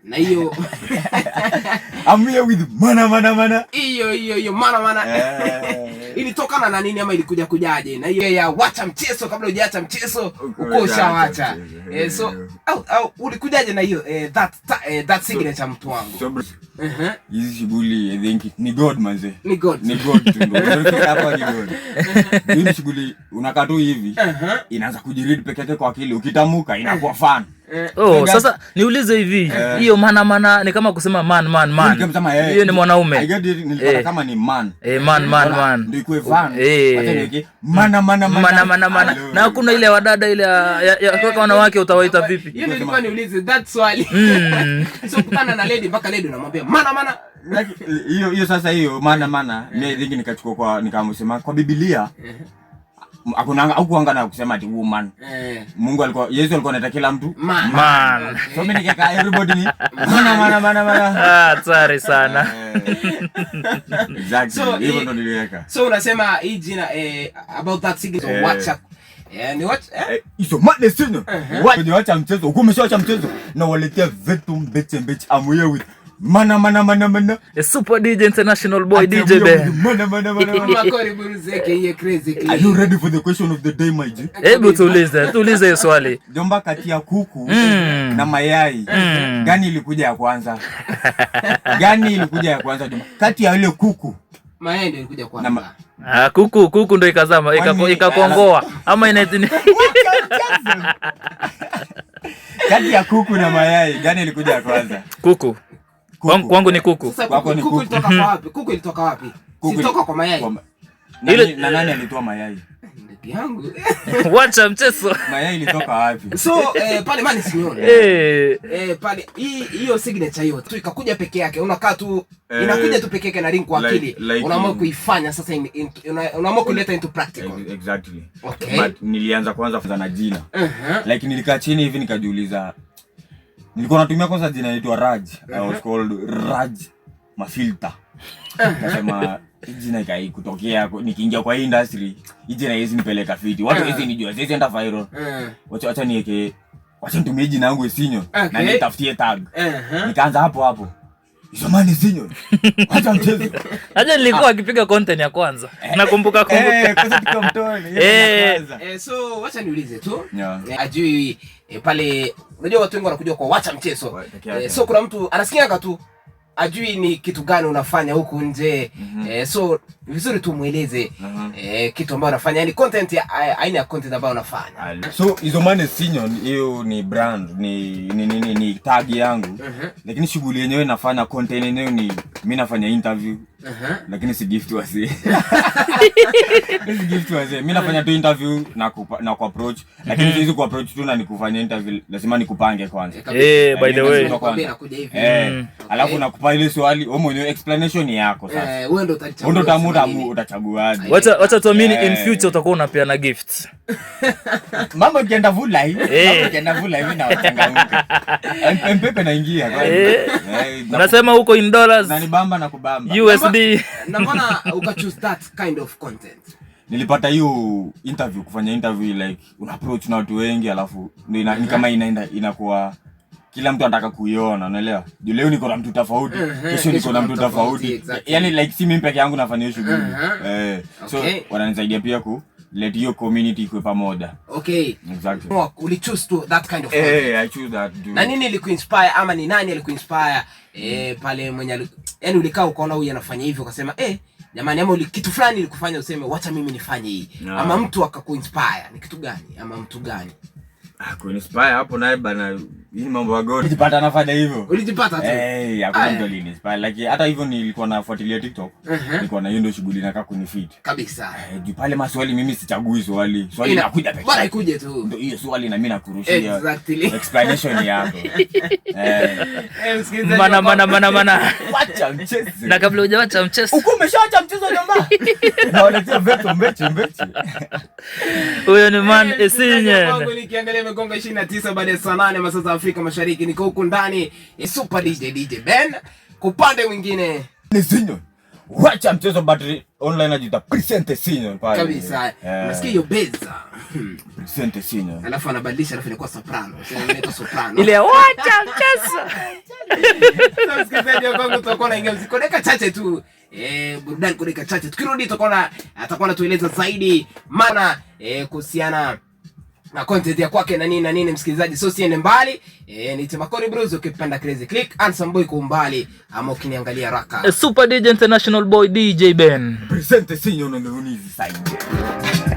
Na hiyo I'm here with mana. Hiyo mana. Ilitokana na nini ama ilikuja kujaje? Na hiyo ya wacha mchezo kabla hujaacha mchezo uko ushawacha. So ulikujaje na hiyo that signature mtu wangu? Hizi shughuli I think ni God manze. Ni God tu ndio. Hapa ni God. Hii shughuli unakaa tu hivi. Inaanza kujiread peke yake kwa akili. Ukitamuka inakuwa fun. Sasa niulize hivi, hiyo mana ni kama kusema man. Hiyo ni mwanaume. I get it, nilipata kama ni man. Man. Ndio ikuwe fun. Acha niweke mana. Na kuna ile wadada ile ya kwa wanawake utawaita vipi? Hiyo nilikuwa niulize that swali. So kutana na lady mpaka lady unamwambia mana. Hiyo sasa hiyo mana mimi think nikachukua nikamsema kwa Biblia. Hakuanga na kusema ati woman. Mungu alikuwa Yesu alikuwa anataka kila mtu man. So mimi nikaka everybody ni mana. Sorry sana. Exactly. Hivyo ndo niliweka. So unasema hii jina about that signature WhatsApp. Ni what? Hizo madness sino. Wacha mchezo. Uko umeshawacha mchezo na waletea vitu mbeche. I'm here with mana. A super DJ international boy DJ Ben. Mana. Are you ready for the question of the day my G? Hebu tuulize hiyo swali. Jomba kati ya kuku na mayai gani ilikuja ya kwanza? Jomba kati ya ile kuku mayai ndio ilikuja kwanza. Kuku ndio ikazama ikakongoa ama inaitini. Kati ya kuku na mayai gani ilikuja ya kwanza? Kuku. Kwangu ni kuku. Kwako ni kuku. Ilitoka wapi? Kuku ilitoka wapi? Ilitoka kwa mayai. Ile nani alitoa mayai? Ndio yangu. Wacha mchezo. Mayai ilitoka wapi? So pale mani sinyoni. Pale hiyo signature hiyo tu ikakuja peke yake. Unakaa tu inakuja tu peke yake na ring kwa akili. Unaamua kuifanya sasa unaamua kuleta into practical. Exactly. Okay. But nilianza kwanza na jina. Like nilikaa chini hivi nikajiuliza nilikuwa natumia kwanza jina inaitwa Raj. I was called Raj Mafilter. Nasema jina ikai kutokea nikiingia kwa industry, jina hizi nipeleka fiti. Watu hizi nijua, hizi enda viral. Wacha niweke, wacha nitumie jina yangu Sinyo na nitafutie tag. Nikaanza hapo. Zamani Sinyo. Wacha mchezo. Aje nilikuwa akipiga content ya kwanza. Nakumbuka. Kwanza tukiwa mtoni. So wacha niulize tu. Ajui pale unajua watu wengi wanakuja kwa wacha mchezo. So kuna mtu anasikianga tu ajui ni kitu gani unafanya huku nje. So vizuri tu mueleze kitu ambacho unafanya, yani content ya aina ya content ambayo unafanya. So Izomane Sinyo hiyo ni brand, ni tag yangu. Lakini shughuli yenyewe nafanya content yenyewe ni mimi nafanya interview. Lakini si gift wase. Mimi nafanya tu interview na ku approach, lakini hizi ku approach tu na nikufanya interview lazima nikupange kwanza. By the way. Alafu nakupa ile swali, wewe mwenyewe explanation yako sasa. Wewe ndo utachaguaje. Wacha tuamini in future utakuwa unapeana gifts. Mambo ikienda vula hivi, mimi na wachangamka. Mpepe naingia kwa hiyo. Unasema huko in dollars. Na ni bamba na kubamba. USD. Na mbona ukachoose that kind of content? Nilipata hiyo interview, kufanya interview like una approach na watu wengi, alafu ni kama inakuwa kila mtu anataka kuiona, unaelewa? Juu leo niko na mtu tofauti, kesho niko na mtu tofauti. Yaani like si mimi peke yangu nafanya hiyo shughuli. So wananisaidia pia let your community kwa pamoja. Okay. Exactly. Uli choose to that kind of content. I choose that. Na nini ilikuinspire ama ni nani alikuinspire pale mwenye yani ulikaa ukaona huyu anafanya hivyo ukasema jamani, ama kitu fulani ilikufanya useme wacha mimi nifanye hii? Ama mtu akakuinspire, ni kitu gani ama mtu gani? Kuinspire hapo naye bana, hii mambo ya God. Nilipata nafanya hivyo. Ulijipata tu? Hakuna mtu alinspire. Like hata hivyo nilikuwa nafuatilia TikTok. Nilikuwa na hiyo ndio shughuli nataka kunifit. Kabisa. Juu pale maswali mimi sichagui swali. Swali inakuja pekee. Bora ikuje tu. Ndio hiyo swali na mimi nakurushia. Exactly. Explanation yako. Mana. Wacha mchezo. Na kabla hujawacha mchezo. Uko umeshaacha mchezo jamaa. Naona veto mbeche. Huyo ni man Sinyo. Nikiangalia imegonga 29 baada ya saa 8 masaa za Afrika Mashariki. Niko huku ndani Super DJ Ben. Kwa upande mwingine ni Sinyo. wacha mchezo battery online ajita present scene pale. Kabisa. Unasikia hiyo beza. Present scene. Alafu anabadilisha alafu inakuwa soprano. Inaitwa soprano. Ile wacha mchezo. Sasa msikilizaji wangu tutakuwa na ingia mziki dakika chache tu. Burudani kwa dakika chache. Tukirudi atakuwa anatueleza zaidi maana kuhusiana na content ya kwake na nini msikilizaji, so siende mbali. Ni Temakori Bros, ukipenda Crazy Click Handsome Boy kwa umbali ama ukiniangalia raka Super DJ International Boy DJ Ben present scene on the side.